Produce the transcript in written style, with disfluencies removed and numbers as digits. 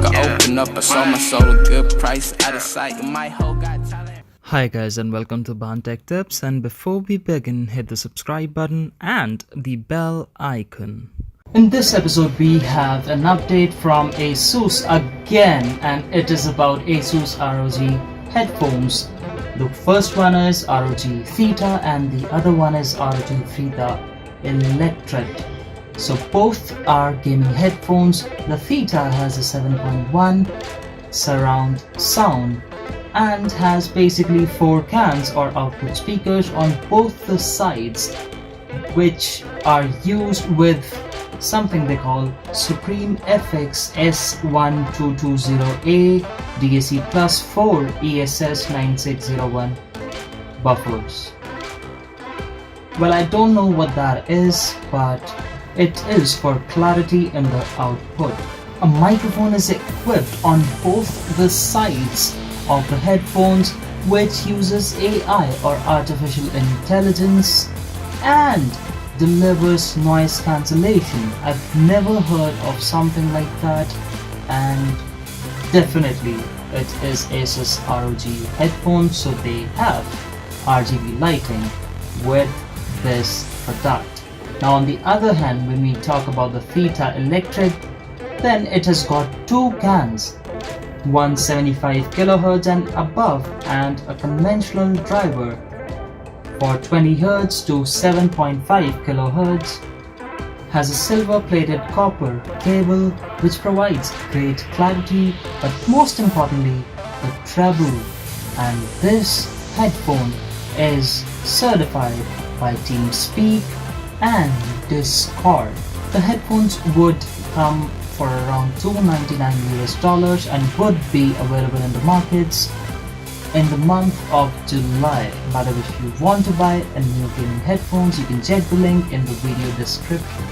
could open up. I sold my soul a good price, out of sight. My whole got talent. Hi guys and welcome to Tech Tips, and before we begin, hit the subscribe button and the bell icon. In this episode we have an update from Asus again, and it is about Asus ROG headphones. The first one is ROG Theta and the other one is ROG Theta Electret. So both are gaming headphones. The Theta has a 7.1 surround sound and has basically 4 cans or output speakers on both the sides, which are used with something they call Supreme FX S1220A DAC plus 4 ESS 9601 buffers. Well, I don't know what that is, but it is for clarity in the output. A microphone is equipped on both the sides of the headphones, which uses AI or artificial intelligence and delivers noise cancellation. I've never heard of something like that, and definitely it is Asus ROG headphones, so they have RGB lighting with this product. Now on the other hand, when we talk about the Theta Electret, then it has got 2 cans, 175 kHz and above, and a conventional driver for 20 Hz to 7.5 kHz, has a silver plated copper cable which provides great clarity, but most importantly the treble, and this headphone is certified by TeamSpeak and Discord. The headphones would come for around $299 and would be available in the markets in the month of July. But if you want to buy a new gaming headphones, you can check the link in the video description.